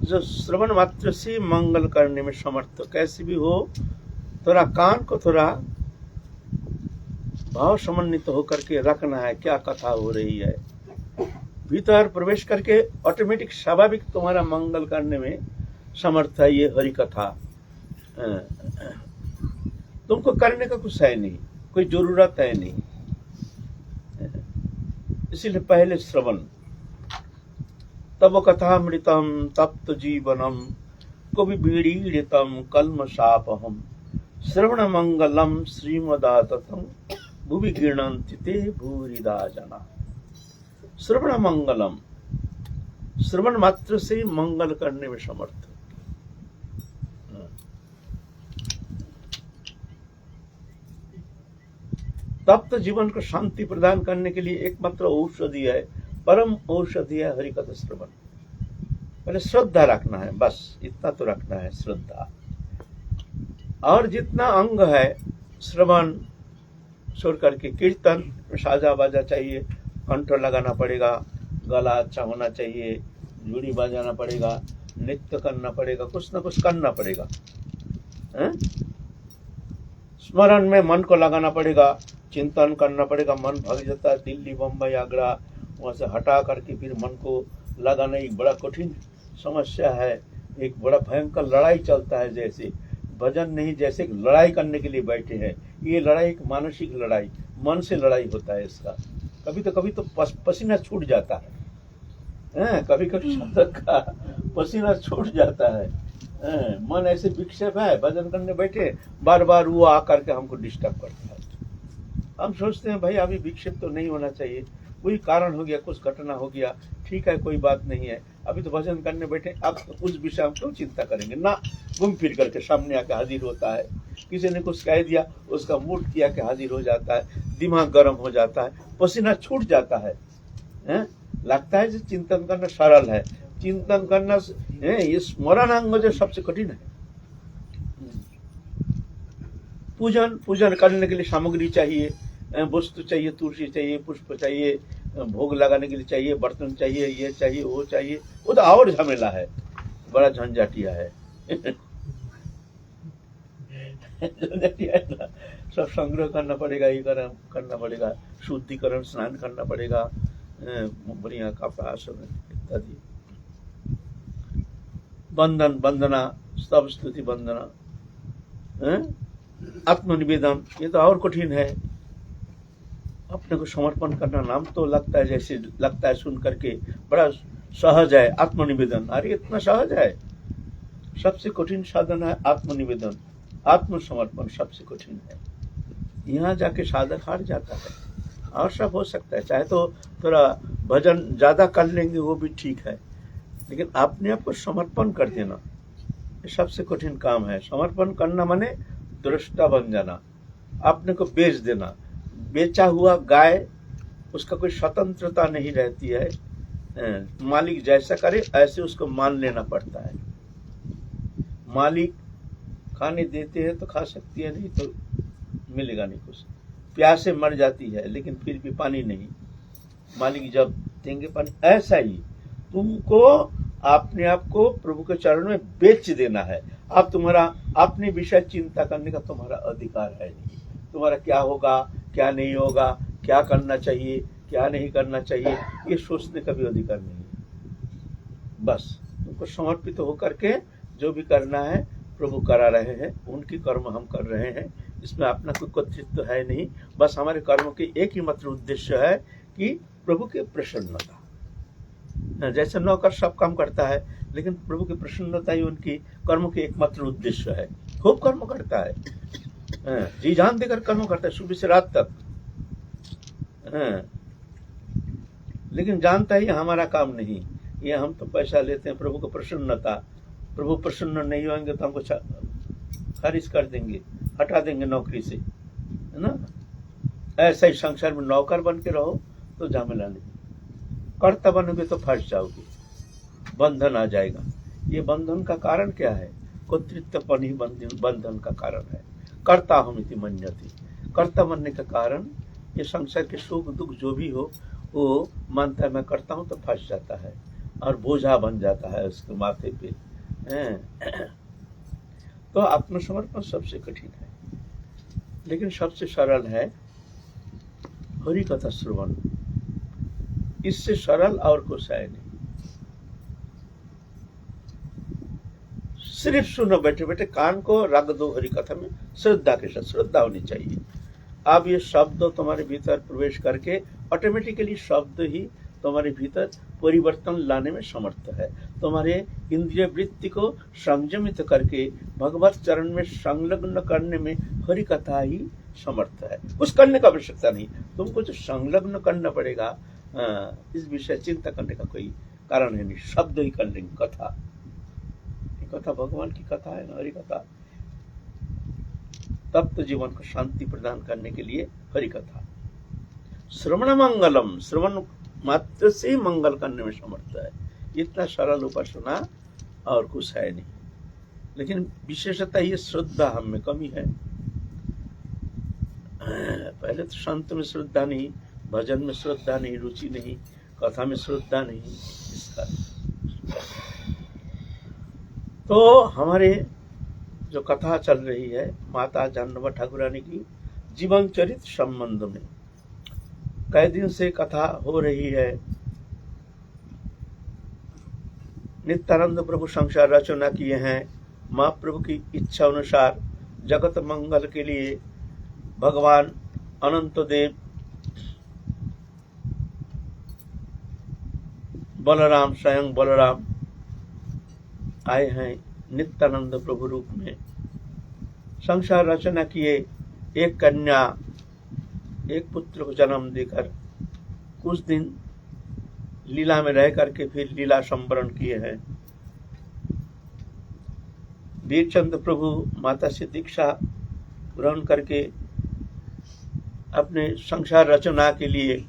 जो श्रवण मात्र से मंगल करने में समर्थ, कैसे भी हो थोड़ा कान को थोड़ा भाव समन्वित होकर के रखना है, क्या कथा हो रही है। भीतर प्रवेश करके ऑटोमेटिक स्वाभाविक तुम्हारा मंगल करने में समर्थ है ये हरि कथा। तुमको करने का कुछ है नहीं, कोई जरूरत है नहीं, इसीलिए पहले श्रवण। तब कथामृतम तप्त जीवनम कवि बीड़ीड़ितम कल्म शापहम श्रवण मंगलम श्रीमदाततम भुवि गृह्णन्ति ते भूरिदा जना। श्रवण मंगलम, श्रवण मात्र से मंगल करने में समर्थ। तप्त जीवन को शांति प्रदान करने के लिए एकमात्र औषधि है, परम औषधि है हरिकथा श्रवण। पहले श्रद्धा रखना है, बस इतना तो रखना है, श्रद्धा। और जितना अंग है श्रवण छोड़ करके कीर्तन, साजा बाजा चाहिए, कंठ लगाना पड़ेगा, गला अच्छा होना चाहिए, झूड़ी बजाना पड़ेगा, नृत्य करना पड़ेगा, कुछ ना कुछ करना पड़ेगा। स्मरण में मन को लगाना पड़ेगा, चिंतन करना पड़ेगा। मन भाग जाता है दिल्ली बम्बई आगरा, वहां से हटा करके फिर मन को लगाना एक बड़ा कठिन समस्या है, एक बड़ा भयंकर लड़ाई चलता है। जैसे भजन नहीं, जैसे लड़ाई करने के लिए बैठे हैं। ये लड़ाई एक मानसिक लड़ाई, मन से लड़ाई होता है इसका। कभी तो पसीना छूट जाता है, कभी कभी शब्द का पसीना छूट जाता है। मन ऐसे विक्षेप है, भजन करने बैठे बार बार वो आकर के हमको डिस्टर्ब करता है। हम सोचते हैं भाई अभी विक्षेप तो नहीं होना चाहिए, कोई कारण हो गया, कुछ घटना हो गया, ठीक है कोई बात नहीं है, अभी तो भजन करने बैठे, अब उस विषय हम क्यों चिंता करेंगे ना। घूम फिर करके सामने आके हाजिर होता है, किसी ने कुछ कह दिया उसका मूड किया के हाजिर हो जाता है, दिमाग गर्म हो जाता है, पसीना छूट जाता है। लगता है जो चिंतन करना सरल है, चिंतन करना ये स्मरण अंग जो सबसे कठिन है। पूजन करने के लिए सामग्री चाहिए, वस्तु चाहिए, तुलसी चाहिए, पुष्प चाहिए, भोग लगाने के लिए चाहिए, बर्तन चाहिए, ये चाहिए वो चाहिए, वो तो और झमेला है, बड़ा झंझटिया है। सब संग्रह करना पड़ेगा, ये करना पड़ेगा, शुद्धिकरण, स्नान करना पड़ेगा, बढ़िया कपड़ा सब इत्यादि। बंधन, वंदना, स्तव स्तुति वंदना, आत्मनिवेदन, ये तो और कठिन है। अपने को समर्पण करना, नाम तो लगता है जैसे लगता है सुन करके बड़ा सहज है। आत्मनिवेदन, अरे इतना सहज है। सबसे कठिन साधन है आत्मनिवेदन, आत्मसमर्पण सबसे कठिन है। यहाँ जाके साधक हार जाता है। और सब हो सकता है, चाहे तो थोड़ा भजन ज्यादा कर लेंगे वो भी ठीक है, लेकिन अपने आप को समर्पण कर देना ये सबसे कठिन काम है। समर्पण करना माने दृष्टा बन जाना, अपने को बेच देना। बेचा हुआ गाय, उसका कोई स्वतंत्रता नहीं रहती है, मालिक जैसा करे ऐसे उसको मान लेना पड़ता है। मालिक खाने देते हैं तो खा सकती है, नहीं तो मिलेगा नहीं कुछ। प्यासे मर जाती है लेकिन फिर भी पानी नहीं, मालिक जब देंगे पानी। ऐसा ही तुमको अपने आप को प्रभु के चरण में बेच देना है। अब तुम्हारा अपने विषय चिंता करने का तुम्हारा अधिकार है नहीं। तुम्हारा क्या होगा, क्या नहीं होगा, क्या करना चाहिए, क्या नहीं करना चाहिए, ये सोचने का भी अधिकार नहीं है। बस तुमको समर्पित होकर के जो भी करना है प्रभु करा रहे हैं, उनकी कर्म हम कर रहे हैं, इसमें अपना कोई कर्तृत्व है नहीं। बस हमारे कर्मों के एक ही मात्र उद्देश्य है कि प्रभु की प्रसन्नता। जैसे नौकर सब काम करता है, लेकिन प्रभु की प्रसन्नता ही उनकी कर्मों के एकमात्र उद्देश्य है। खूब कर्म करता है, जी जान देकर कर्म करता है सुबह से रात तक, लेकिन जानता ही हमारा काम नहीं, ये हम तो पैसा लेते हैं। प्रभु को प्रसन्नता, प्रभु प्रसन्न नहीं होंगे तो हमको खारिज कर देंगे, हटा देंगे नौकरी से, है ना। ऐसा ही संसार में नौकर बन के रहो तो झमेला नहीं, कर्ता बनोगे तो फंस जाओगे, बंधन आ जाएगा। ये बंधन का कारण क्या है? कर्तृत्वपन ही बंधन का कारण है। कर्ता हम इति मन्यते, कर्ता बनने का कारण ये संसार के सुख दुख जो भी हो वो मानता है मैं करता हूं तो फंस जाता है। और बोझा बन जाता है उसके माथे पे। हैं? तो आत्मसमर्पण सबसे कठिन है, लेकिन सबसे सरल है हरि कथा श्रवण। इससे सरल और कुछ है नहीं। सिर्फ सुनो, बैठे बैठे कान को रख दो हरि कथा में, श्रद्धा के साथ। श्रद्धा होनी चाहिए। अब ये शब्द तुम्हारे भीतर प्रवेश करके ऑटोमेटिकली शब्द ही तुम्हारे भीतर परिवर्तन लाने में समर्थ है। तुम्हारे इंद्रिय वृत्ति को संयमित करके भगवत चरण में संलग्न करने में हरि कथा ही समर्थ है। कुछ करने का आवश्यकता नहीं, तुमको जो संलग्न करना पड़ेगा, इस विषय चिंता करने का कोई कारण है नहीं। शब्द ही कर लेंगे। कथा, कथा भगवान की कथा है ना, हरि कथा। तब तो जीवन को शांति प्रदान करने के लिए हरि कथा। श्रवण मंगलम, श्रवण मात्र से ही मंगल करने में समर्थ है। इतना सरल उपासना और कुछ है नहीं। लेकिन विशेषतः ये श्रद्धा हम में कमी है। पहले तो संत में श्रद्धा नहीं, भजन में श्रद्धा नहीं, रुचि नहीं, कथा में श्रद्धा नहीं। इसका तो हमारे जो कथा चल रही है माता जानवा ठाकुरानी की जीवन चरित्र संबंध में, कई दिन से कथा हो रही है। नित्यानंद प्रभु संसार रचना किए हैं। महाप्रभु की इच्छा अनुसार जगत मंगल के लिए भगवान अनंत देव बलराम, स्वयं बलराम आए हैं नित्यानंद प्रभु रूप में। संसार रचना किए, एक कन्या एक पुत्र को जन्म देकर कुछ दिन लीला में रह करके फिर लीला संवरण किए हैं। वीरचंद प्रभु माता से दीक्षा ग्रहण करके अपने संसार रचना के लिए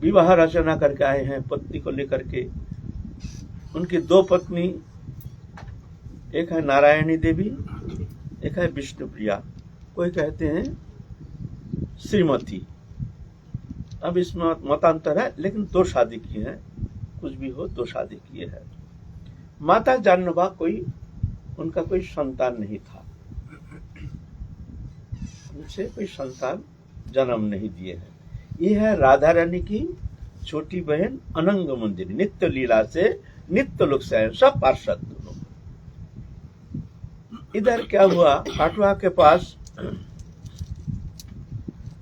विवाह रचना करके आए हैं पत्नी को लेकर के। उनकी दो पत्नी, एक है नारायणी देवी, एक है विष्णुप्रिया, कोई कहते हैं श्रीमती। अब इसमें मतांतर है, लेकिन दो शादी किए हैं। कुछ भी हो, दो शादी किए हैं। माता जानवा उनका कोई संतान नहीं था, उनसे कोई संतान जन्म नहीं दिए हैं। ये है राधा रानी की छोटी बहन अनंग मंदिर, नित्य लीला से नित्य लोक से सब पार्षद दोनों। इधर क्या हुआ, काटवा के पास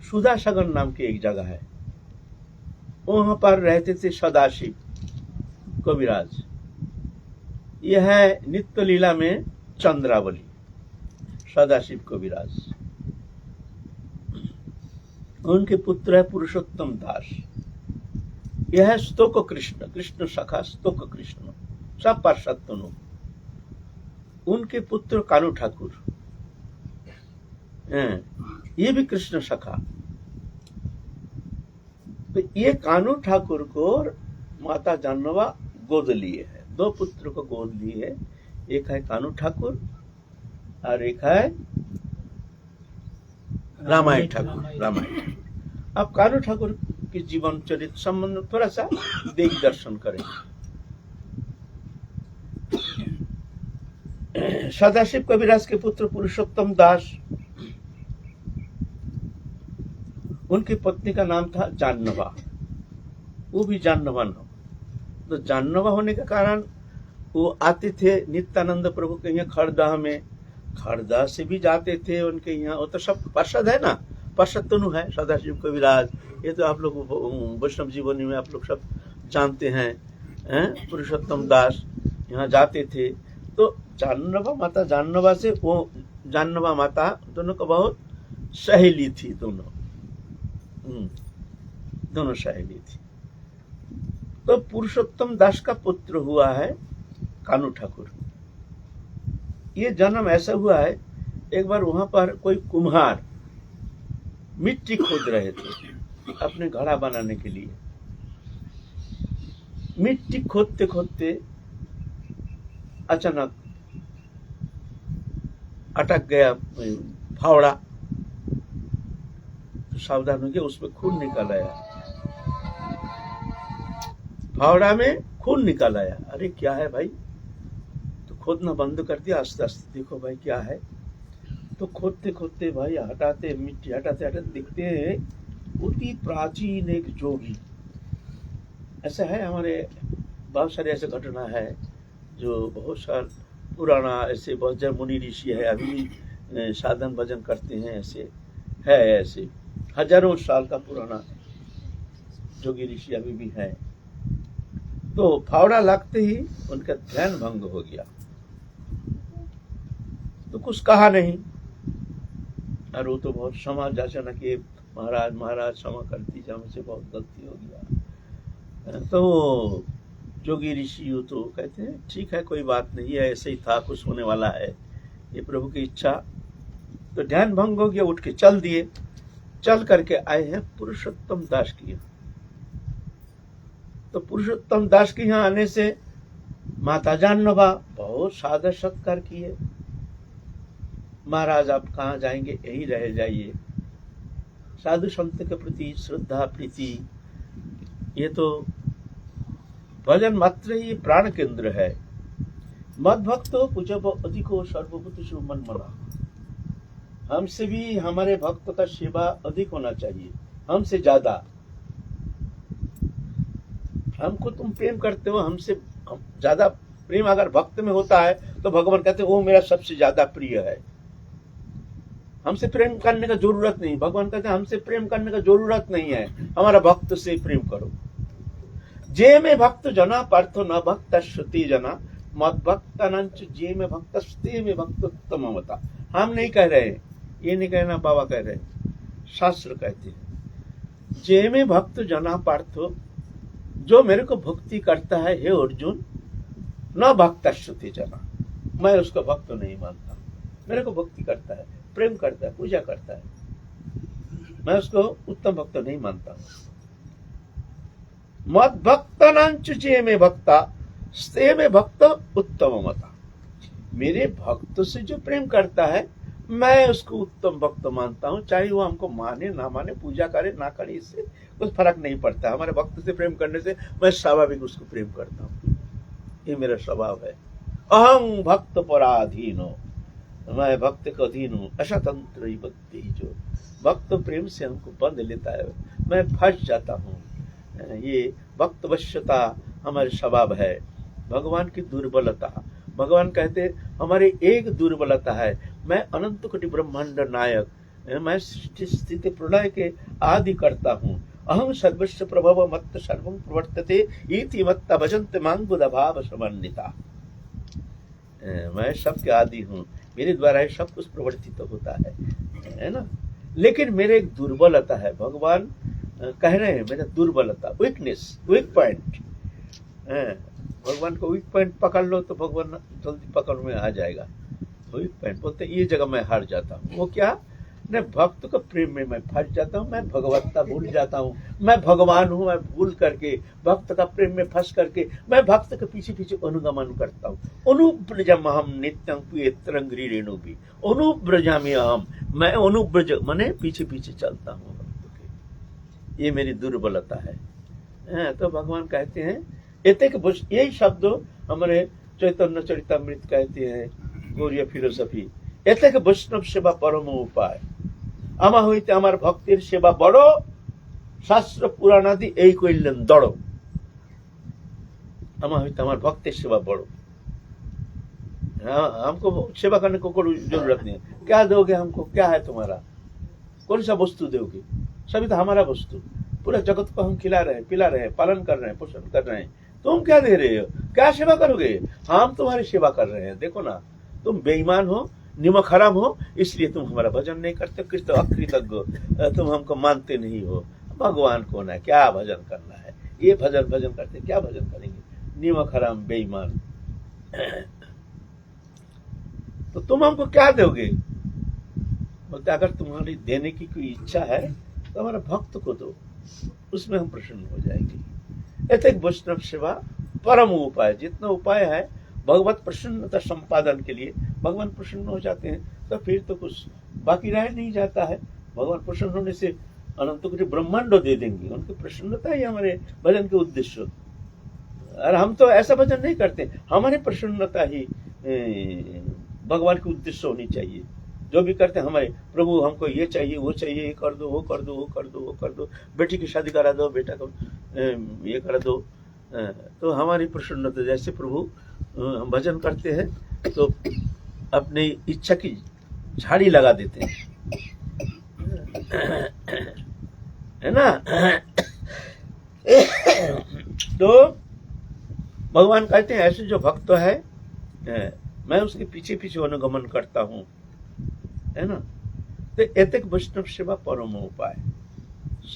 सुधासागर नाम की एक जगह है, वहां पर रहते थे सदाशिव कविराज। यह है नित्य लीला में चंद्रावली, सदाशिव कविराज। उनके पुत्र है पुरुषोत्तम दास। यह है स्तोक कृष्ण, कृष्ण सखा स्तोक कृष्ण, सब पार्षद दोनों। उनके पुत्र कानू ठाकुर, ये भी कृष्ण सखा। तो ये कानू ठाकुर को माता जानवा गोद लिए है, दो पुत्र को गोद लिए। एक है कानू ठाकुर और एक है रामायण ठाकुर। रामायण। अब कानू ठाकुर के जीवन चरित्र संबंध थोड़ा सा देख दर्शन करेंगे। सदाशिव कविराज के पुत्र पुरुषोत्तम दास, उनकी पत्नी का नाम था जानवा, वो भी जानवा नाम। तो जानवा होने के कारण वो आते थे नित्यानंद प्रभु के यहाँ खड़दह में, खड़दह से भी जाते थे उनके यहाँ। वो तो सब पार्षद है ना, पार्षद तनु है सदाशिव कविराज। ये तो आप लोग वैष्णव जीवनी में आप लोग सब जानते हैं। पुरुषोत्तम दास यहाँ जाते थे। तो जानवा माता जानवा से, वो जानवा माता दोनों को बहुत सहेली थी, दोनों सहेली थी। तो पुरुषोत्तम दास का पुत्र हुआ है कानू ठाकुर। ये जन्म ऐसा हुआ है, एक बार वहां पर कोई कुम्हार मिट्टी खोद रहे थे अपने घड़ा बनाने के लिए। मिट्टी खोदते खोदते अचानक अटक गया फावड़ा। तो सावधान हो गया, उसमें खून निकल आया। फावड़ा में खून निकाल आया। अरे क्या है भाई? तो खोदना बंद कर दिया। आस्ते आस्ते देखो भाई क्या है। तो खोदते खोदते भाई हटाते, मिट्टी हटाते हटाते दिखते हैं अति प्राचीन एक जोगी। ऐसा है, हमारे बहुत सारे ऐसे घटना है जो बहुत साल पुराना, ऐसे बहुत जन मुनि ऋषि है अभी भी साधन भजन करते हैं। ऐसे है, ऐसे हजारों साल का पुराना जोगी ऋषि अभी भी है। तो फावड़ा लगते ही उनका ध्यान भंग हो गया। तो कुछ कहा नहीं, और वो तो बहुत क्षमा याचना किए, महाराज महाराज क्षमा कर दीजिए, मुझसे बहुत गलती हो गया। तो जोगी ऋषि हो तो कहते हैं ठीक है, कोई बात नहीं है, ऐसे ही था, कुछ होने वाला है, ये प्रभु की इच्छा। तो ध्यान भंग हो गया, उठ के चल दिए। चल करके आए हैं पुरुषोत्तम दास की यहाँ। तो पुरुषोत्तम दास के यहाँ आने से माता जानवा बहुत सादर सत्कार किए। महाराज आप कहाँ जाएंगे, यहीं रह जाइए। साधु संत के प्रति श्रद्धा प्रीति, ये तो भजन मात्र ही प्राण केंद्र है। मद भक्तो पूजब अधिको सर्वभूतेषु मन्मना। हमसे भी हमारे भक्त का सेवा अधिक होना चाहिए, हमसे ज्यादा। हमको तुम प्रेम करते हो, हमसे ज्यादा प्रेम अगर भक्त में होता है तो भगवान कहते हैं वो मेरा सबसे ज्यादा प्रिय है। हमसे प्रेम करने का जरूरत नहीं, भगवान कहते हैं हमसे प्रेम करने का जरूरत नहीं है, हमारा भक्त से प्रेम करो। जे में भक्त जना पार्थो न भक्त श्रुति जना मद भक्तानंच जे में भक्त स्ते में भक्तोत्तम मता। हम नहीं कह रहे, ये नहीं कहना, बाबा कह रहे, शास्त्र कहते हैं जे में भक्त जना पार्थो, जो मेरे को भक्ति करता है हे अर्जुन, न भक्त श्रुति जना, मैं उसको भक्त नहीं मानता। मेरे को भक्ति करता है, प्रेम करता है, पूजा करता है, मैं उसको उत्तम भक्त नहीं मानता। मद भक्तानांच जे में भक्ता स्ते में भक्त उत्तम मता। मेरे भक्त से जो प्रेम करता है मैं उसको उत्तम भक्त मानता हूँ, चाहे वो हमको माने ना माने, पूजा करे ना करे, इससे कुछ फर्क नहीं पड़ता। हमारे भक्त से प्रेम करने से मैं स्वाभाविक उसको प्रेम करता हूँ, ये मेरा स्वभाव है। अहं भक्त पराधीनो, मैं भक्त का अधीन हूँ। ऐसा तंत्र ही भक्ति, जो भक्त प्रेम से हमको बंध लेता है, मैं फंस जाता हूँ। ये भक्त वश्यता हमारे स्वभाव है। भगवान की दुर्बलता, भगवान कहते हमारी एक दुर्बलता है, मैं अनंत कोटि ब्रह्मांड नायक, मैं सृष्टि स्थिति प्रलय के आदि करता हूँ। अहं सर्वस्व प्रभव मत्त सर्वं प्रवर्तते इति मत्ता भजन्ते मां बुधभाव समन्विता। मैं सबके आदि हूँ, मेरे द्वारा ही सब कुछ प्रवर्तित होता है ना। लेकिन मेरे एक दुर्बलता है, भगवान कह रहे हैं मेरा दुर्बलता, वीकनेस, वीक पॉइंट। भगवान को वीक पॉइंट पकड़ लो तो भगवान जल्दी पकड़ में आ जाएगा। वीक पॉइंट बोलते ये जगह मैं हार जाता हूँ। वो क्या, मैं भक्त का प्रेम में मैं फंस जाता हूँ, मैं भगवत्ता भूल जाता हूँ, मैं भगवान हूँ, मैं भूल करके भक्त का प्रेम में फंस करके मैं भक्त के पीछे पीछे अनुगमन करता हूँ। अनुब्रजम अहम नित्यं पुएत्रंग्री रेणु भी अनुब्रजामि अहम, मैं अनुब्रज माने पीछे पीछे चलता हूँ भक्त के। ये मेरी दुर्बलता है। तो भगवान कहते हैं यही शब्द हमारे चैतन्य चरितमृत कहते हैं, गौरीय फिलोसफी, एतक वैष्णव सेवा परम उपाय। आमा হইতে আমার ভক্তের সেবা বড়, শাস্ত্র পুরাণাদি এই কইলেন দড়। आमा হইতে আমার ভক্তের सेवा बड़ो। हमको सेवा करने को कोई जरूरत नहीं है। क्या दोगे हमको, क्या है तुम्हारा, कौन सा वस्तु दोगे, सभी तो हमारा वस्तु। पूरा जगत को हम खिला रहे हैं, पिला रहे हैं, पालन कर रहे हैं, पोषण कर रहे हैं। तुम क्या दे रहे हो, क्या सेवा करोगे, हम तुम्हारी सेवा कर रहे हैं। देखो ना, तुम बेईमान हो, निमक हराम हो, इसलिए तुम हमारा भजन नहीं करते, कृष्ण अकृतज्ञ, तुम हमको मानते नहीं हो। भगवान कौन है, क्या भजन करना है, ये भजन करते, क्या भजन करेंगे, निमक हराम बेईमान। तो तुम हमको क्या दोगे, बोलते अगर तुम्हारी देने की कोई इच्छा है तो हमारा भक्त को दो, उसमें हम प्रसन्न हो जाएंगे। एक वैष्णव सेवा परम उपाय। जितना उपाय है भगवत प्रसन्नता संपादन के लिए, भगवान प्रसन्न हो जाते हैं तो फिर तो कुछ बाकी रह नहीं जाता है। भगवान प्रसन्न होने से अनंत कोटि ब्रह्मांड दे देंगे, उनकी प्रसन्नता ही हमारे भजन के उद्देश्य। और हम तो ऐसा भजन नहीं करते। हमारी प्रसन्नता ही भगवान की उद्देश्य होनी चाहिए। जो भी करते हैं हमारे प्रभु हमको ये चाहिए, वो चाहिए, ये कर दो, वो कर दो, वो कर दो, वो कर दो, बेटी की शादी करा दो, बेटा को ये करा दो। तो हमारी प्रसन्नता, जैसे प्रभु हम भजन करते हैं तो अपनी इच्छा की झाड़ी लगा देते हैं, है ना। तो भगवान कहते हैं ऐसे जो भक्त है मैं उसके पीछे पीछे अनुगमन करता हूं, है ना। तो एतक वैष्णव सेवा परम उपाय,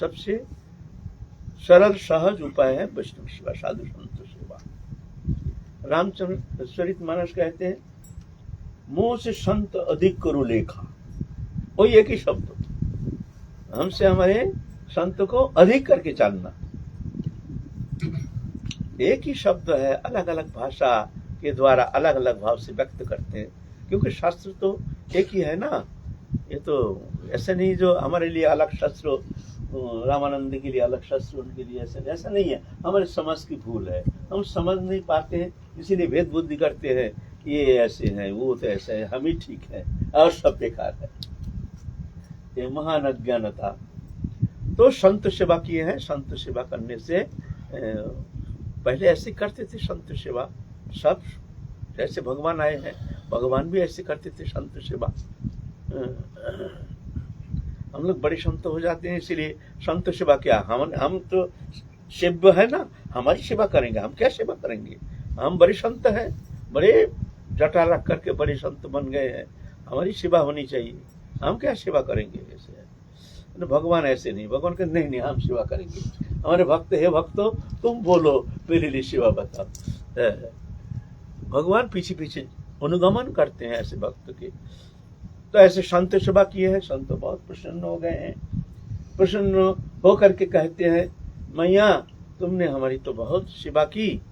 सबसे सरल सहज उपाय है वैष्णव सेवा, साधु संत सेवा। रामचरित मानस कहते हैं मोह से संत अधिक करो लेखा, वही एक ही शब्द, हमसे हमारे संत को अधिक करके जानना। एक ही शब्द है, अलग अलग भाषा के द्वारा अलग अलग भाव से व्यक्त करते हैं, क्योंकि शास्त्र तो एक ही है ना। ये तो ऐसा नहीं जो हमारे लिए अलग शास्त्र, रामानंद के लिए अलग शास्त्र, उनके लिए ऐसा नहीं है। हमारे समाज की भूल है, हम समझ नहीं पाते हैं, इसीलिए भेद बुद्धि करते हैं, ये ऐसे है, वो तो ऐसा है, हम ही ठीक है और सब बेकार है। ये महान अज्ञानता। तो संत सेवा किए हैं। संत सेवा करने से पहले ऐसे करते थे संत सेवा, सब जैसे भगवान आए हैं, भगवान भी ऐसे करते थे संत सेवा। हम लोग बड़े संत हो जाते हैं, इसीलिए संत सेवा क्या, हम तो सेव्य है ना, हमारी सेवा करेंगे, हम क्या सेवा करेंगे। हम बड़े संत हैं, बड़े जटा रख करके बड़े संत बन गए हैं, हमारी सेवा होनी चाहिए, हम क्या सेवा करेंगे। ऐसे भगवान ऐसे नहीं, भगवान के नहीं हम सेवा करेंगे। हमारे भक्त है, भक्तो तुम बोलो मेरे लिए सेवा बताओ। भगवान पीछे पीछे अनुगमन करते हैं ऐसे भक्त के। तो ऐसे संत सेवा किए हैं, संत बहुत प्रसन्न हो गए हैं। प्रसन्न होकर के कहते हैं मैया तुमने हमारी तो बहुत सेवा की,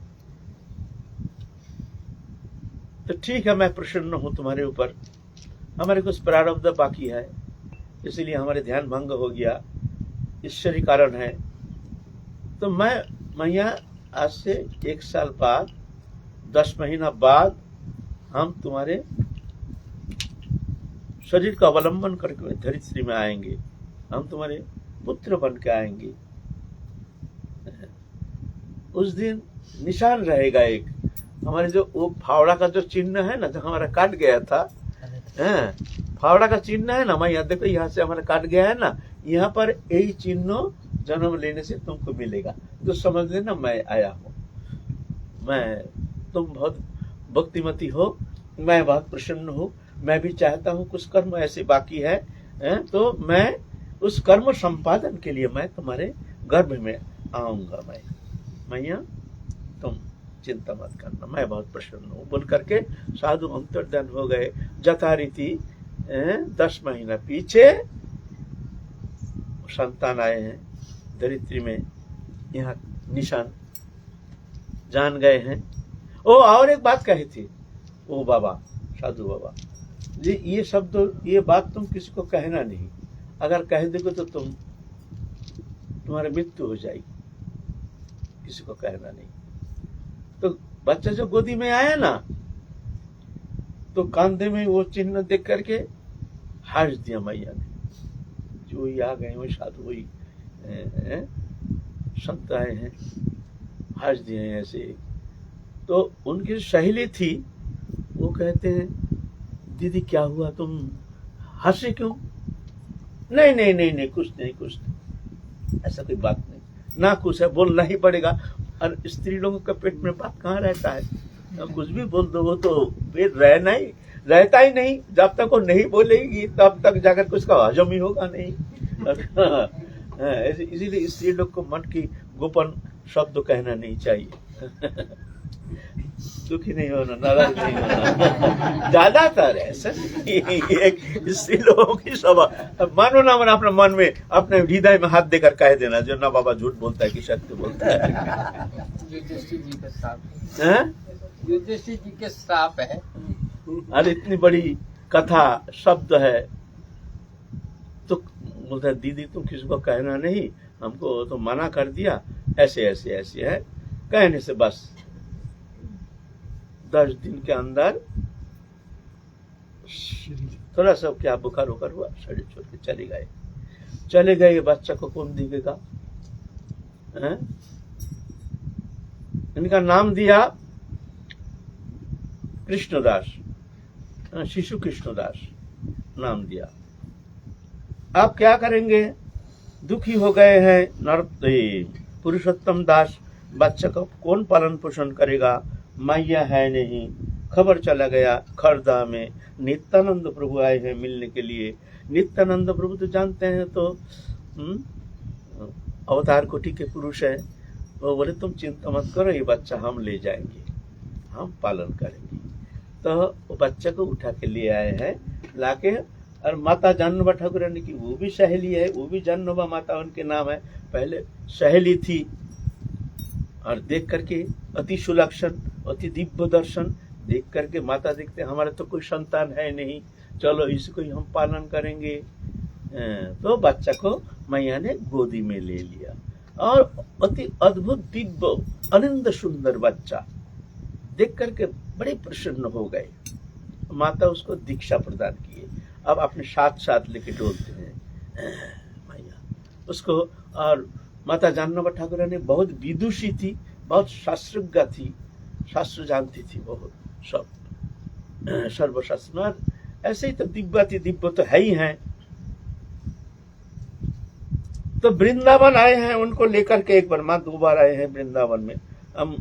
तो ठीक है मैं प्रसन्न हूं तुम्हारे ऊपर, हमारे कुछ प्रारब्ध बाकी है, इसलिए हमारे ध्यान भंग हो गया, ईश्वरी कारण है। तो मैया आज से 1 साल बाद 10 महीना बाद हम तुम्हारे शरीर का अवलंबन करके धरित्री में आएंगे, हम तुम्हारे पुत्र बन के आएंगे। उस दिन निशान रहेगा एक, हमारे जो वो फावड़ा का जो चिन्ह है ना, जो हमारा काट गया था, फावड़ा का चिन्ह है ना, मैं यहाँ देखो यहाँ से हमारा काट गया है ना, यहाँ पर यही चिन्ह जन्म लेने से तुमको मिलेगा। तो समझ लेना मैं आया हूँ, तुम बहुत भक्तिमती हो, मैं बहुत प्रसन्न हूँ, मैं भी चाहता हूँ कुछ कर्म ऐसे बाकी है, तो मैं उस कर्म संपादन के लिए मैं तुम्हारे गर्भ में आऊंगा। मैया तुम चिंता मत करना, मैं बहुत प्रसन्न हूँ। बोल करके साधु अंतर्धान हो गए। यथारीति 10 महीना पीछे संतान आए हैं धरित्री में, यहाँ निशान जान गए हैं। ओ और एक बात कही थी वो बाबा, साधु बाबा जी, ये शब्द ये बात तुम किसी को कहना नहीं, अगर कह दोगे तो तुम्हारी मृत्यु हो जाएगी, किसी को कहना नहीं। तो बच्चा जो गोदी में आया ना, तो कांधे में वो चिन्ह देख करके हंस दिया मैया ने, जो ही आ गए वही साधु, वही संत आए हैं, हंस दिए ऐसे। तो उनकी सहेली थी, वो कहते हैं दीदी क्या हुआ, तुम हंसे क्यों? नहीं नहीं नहीं नहीं कुछ नहीं, कुछ नहीं, ऐसा कोई बात नहीं, ना कुछ है, बोलना ही पड़ेगा। और स्त्री लोगों का पेट में बात कहाँ रहता है, कुछ भी बोल दो, वो तो पेट रहता ही नहीं, जब तक वो नहीं बोलेगी तब तक जाकर उसका हजम ही होगा नहीं। इसीलिए स्त्री लोग को मन की गोपन शब्द कहना नहीं चाहिए। दुखी नहीं होना, नाराज नहीं होना, ज्यादातर ऐसा स्त्री लोगों की स्वभाव। मानो ना मानो अपने मन में, अपने हृदय में हाथ देकर कह देना, जो ना बाबा झूठ बोलता है कि सत्य बोलता है। युधिष्ठिर जी के श्राप है। अरे इतनी बड़ी कथा शब्द है, तो बोलता है दीदी तुम किसी को कहना नहीं, हमको तो मना कर दिया, ऐसे ऐसे ऐसे है, कहने से बस 10 दिन के अंदर थोड़ा सा क्या बुखार वुखार हुआ, शरीर छोड़ के चले गए। ये बच्चा को कौन देखेगा? इनका नाम दिया कृष्णदास, शिशु कृष्णदास नाम दिया। आप क्या करेंगे? दुखी हो गए हैं पुरुषोत्तम दास, बच्चा को कौन पालन पोषण करेगा? मैया है नहीं। खबर चला गया खरदा में नित्यानंद प्रभु आए हैं मिलने के लिए। नित्यानंद प्रभु तो जानते हैं, तो अवतार कोटि के पुरुष है। वो बोले तुम चिंता मत करो, ये बच्चा हम ले जाएंगे, हम पालन करेंगे। तो वो बच्चा को उठा के ले आए हैं लाके। और माता जानोबा ठाकुरानी की वो भी सहेली है, वो भी जानोबा माता उनके नाम है, पहले सहेली थी। और देख करके अति सुलक्षण, अति दिव्य दर्शन देख करके माता देखते हमारे तो कोई संतान है नहीं, चलो इसको ही हम पालन करेंगे। तो बच्चा को मैया ने गोदी में ले लिया और अति अद्भुत दिव्य अनंत सुंदर बच्चा देख करके बड़े प्रसन्न हो गए। माता उसको दीक्षा प्रदान किए। अब अपने साथ साथ लेके डोलते हैं मैया उसको। और माता जानोबा ठाकुरानी बहुत विदुषी थी, बहुत शास्त्रज्ञ थी, शास्त्र जानती थी बहुत, सब सर्वशास्त्र में। ऐसे ही तो दिव्य थी, दिव्य तो है ही है। तो वृंदावन आए हैं, उनको लेकर के एक बार माँ 2 बार आए हैं वृंदावन में। हम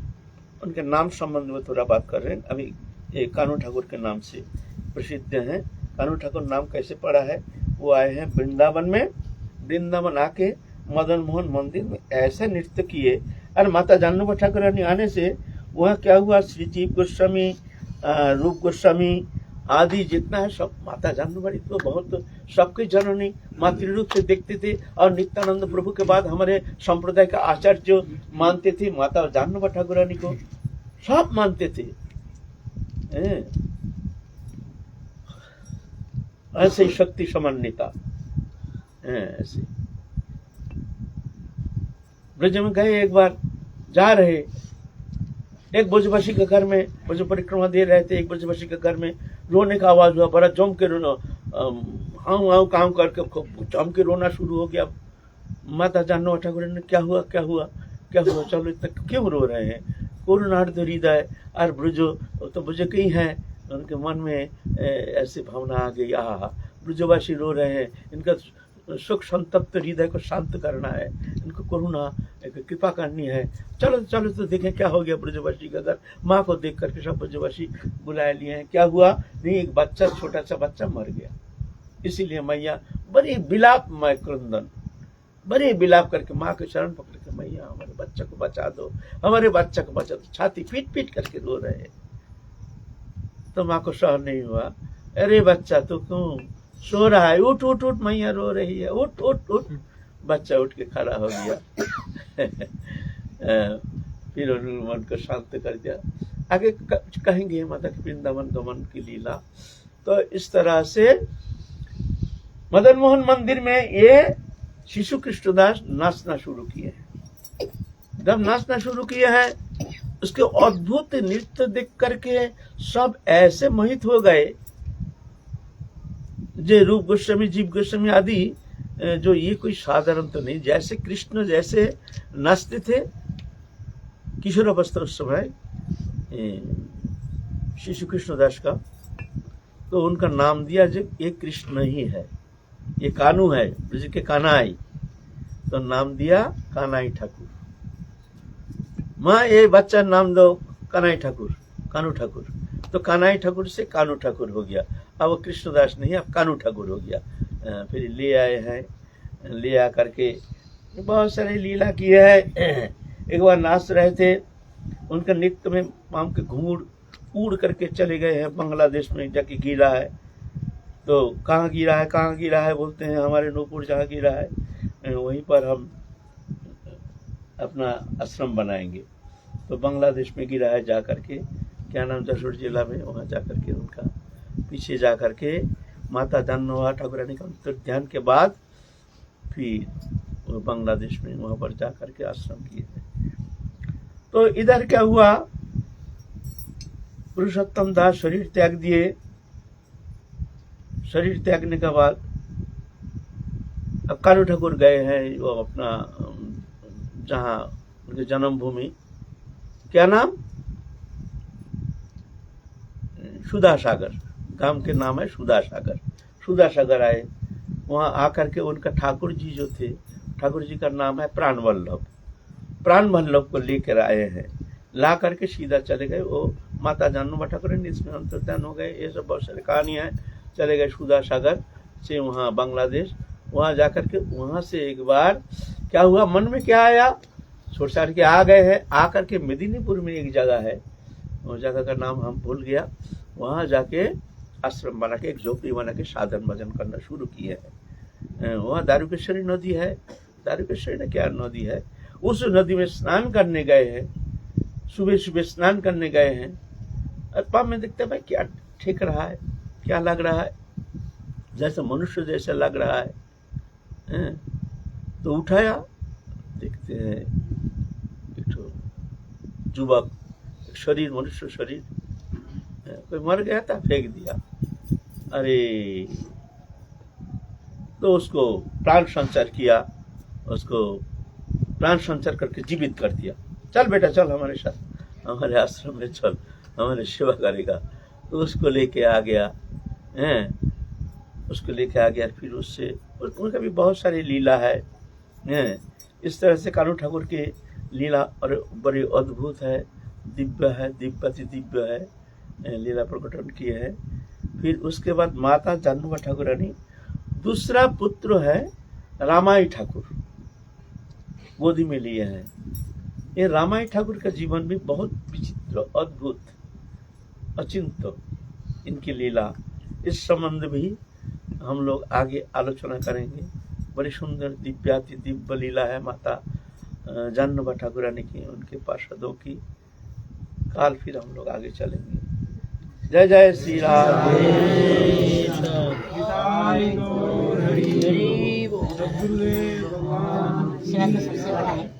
उनके नाम संबंध में थोड़ा बात कर रहे हैं। अभी ये कान्हू ठाकुर के नाम से प्रसिद्ध हैं। कान्हू ठाकुर नाम कैसे पड़ा है? वो आए हैं वृंदावन में। वृंदावन आके मदन मोहन मंदिर में ऐसे नृत्य किए। और माता जानोबा ठाकुरानी आने से वहाँ क्या हुआ, श्री जीव गोस्वामी, रूप गोस्वामी आदि जितना है सब माता जानोबा तो बहुत सबके जननी मातृरूप से देखते थे। और नित्यानंद प्रभु के बाद हमारे संप्रदाय का आचार्य जो मानते थे माता जानोबा ठाकुरानी को, सब मानते थे। ऐसे ही शक्ति समन्विता। ऐसे ब्रज में गए, एक बार जा रहे, एक ब्रजवासी के घर में ब्रज परिक्रमा दे रहे थे। एक ब्रजवासी के घर में रोने का आवाज हुआ, बड़ा जम के रोना, हाँ काम करके जम के रोना शुरू हो गया। माता जानोबा ठाकुरानी ने क्या हुआ क्या हुआ क्या हुआ, चलो इतना क्यों रो रहे हैं? करुणार्ध हृदय और ब्रजो तो ब्रज कहीं है, उनके मन में ऐसी भावना आ गई, आहा ब्रजवासी रो रहे हैं, इनका सुख संतप्त हृदय को शांत करना है, इनको करुणा कृपा करनी है। चलो चलो तो देखें क्या हो गया ब्रजवासी का घर। माँ को देख करके सब ब्रजवासी बुलाए लिए हैं। क्या हुआ? नहीं, एक बच्चा, छोटा सा बच्चा मर गया। इसीलिए मैया बड़ी विलाप मय क्रंदन, बड़े विलाप करके माँ के चरण पकड़ के, मैया हमारे बच्चा को बचा दो, हमारे बच्चा को बचा दो। छाती पीट पीट करके रो रहे हैं। तो माँ को सहन नहीं हुआ, अरे बच्चा तो क्यों सो रहा है, उठ उठ उठ, मैया रो रही है, उठ उठ उठ। बच्चा उठ के खड़ा हो गया। फिर उन्होंने मन को शांत कर दिया। आगे कहेंगे माता के वृंदावन गमन की लीला। तो इस तरह से मदन मोहन मंदिर में ये शिशु कृष्णदास नाचना शुरू किए हैं। जब नाचना शुरू किए हैं, उसके अद्भुत नृत्य देख करके सब ऐसे मोहित हो गए। जो रूप गोस्वामी, जीव गोस्वामी आदि, जो ये कोई साधारण तो नहीं, जैसे कृष्ण जैसे नाचते थे किशोर अवस्था उस समय शिशु कृष्णदास का, तो उनका नाम दिया जो ये कृष्ण ही है, ये कान्हू है, ब्रज के कान्हाई, तो नाम दिया कान्हाई ठाकुर। माँ ये बच्चा नाम दो कान्हाई ठाकुर, कान्हू ठाकुर। तो कान्हाई ठाकुर से कान्हू ठाकुर हो गया। अब वो कृष्णदास नहीं, अब कान्हू ठाकुर हो गया। फिर ले आए हैं, ले आ करके बहुत सारी लीला की है। एक बार नाच रहे थे, उनका नृत्य में पाम के घूर उड़ करके चले गए हैं बांग्लादेश में, जाके गिरा है। तो कहाँ गिरा है बोलते हैं, हमारे नूपुर जहाँ गिरा है वहीं पर हम अपना आश्रम बनाएंगे। तो बांग्लादेश में गिरा है, जा करके क्या नाम, जसोर जिला में, वहाँ जा करके उनका पीछे जा करके माता जानोबा ठाकुरानी का अंतर ध्यान के बाद फिर वो बांग्लादेश में वहाँ पर जा करके आश्रम किए थे। तो इधर क्या हुआ, पुरुषोत्तम दास शरीर त्याग दिए। शरीर त्यागने के बाद अब कालू ठाकुर गए हैं वो अपना जहाँ उनकी जन्मभूमि, क्या नाम, सुधा सागर, गांव के नाम है सुधा सागर। सुधा सागर आए, वहां आकर के उनका ठाकुर जी जो थे, ठाकुर जी का नाम है प्राण वल्लभ। प्राण वल्लभ को लेकर आए हैं, ला करके सीधा चले गए। वो माता जानू ठाकुर इसमें अंतर्ध्यान हो गए। ये सब बहुत सारी कहानियां हैं। चले गए सुधा सागर से वहाँ बांग्लादेश। वहाँ जाकर के वहाँ से एक बार क्या हुआ, मन में क्या आया, छोड़ छाड़ के आ गए हैं। आकर के मेदिनीपुर में एक जगह है, वो जगह का नाम हम भूल गया। वहाँ जाके आश्रम बना के, एक झोपड़ी बना के साधन भजन करना शुरू किए हैं। वहाँ दारुकेश्वरी नदी है। दारुकेश्वरी ने क्या नदी है, उस नदी में स्नान करने गए हैं। सुबह सुबह स्नान करने गए हैं और पाप में देखते भाई क्या ठीक रहा है, क्या लग रहा है, जैसे मनुष्य जैसा लग रहा है। तो उठाया, देखते हैं एक युवक, शरीर, मनुष्य शरीर, कोई मर गया था, फेंक दिया। अरे तो उसको प्राण संचार किया, उसको प्राण संचार करके जीवित कर दिया। चल बेटा चल हमारे साथ, हमारे आश्रम में चल, हमारे सेवा करेगा। तो उसको लेके आ गया, उसको लेके आ गया। फिर उससे उनका भी बहुत सारी लीला है। इस तरह से कानू ठाकुर की लीला और बड़ी अद्भुत है, दिव्य है, दिव्य अति दिव्य है, लीला प्रकटन की है। फिर उसके बाद माता जानू ठाकुरानी, दूसरा पुत्र है रामाई ठाकुर, गोदी में लिए हैं। ये रामाई ठाकुर का जीवन भी बहुत विचित्र, अद्भुत, अचिंत्य इनकी लीला। इस संबंध भी हम लोग आगे आलोचना करेंगे। बड़ी सुंदर दिव्याति दिव्य लीला है माता जानू ठाकुरानी की, उनके पार्षदों की। काल फिर हम लोग आगे चलेंगे। जय जय श्री राम। सेवा तो सबसे बड़ा है।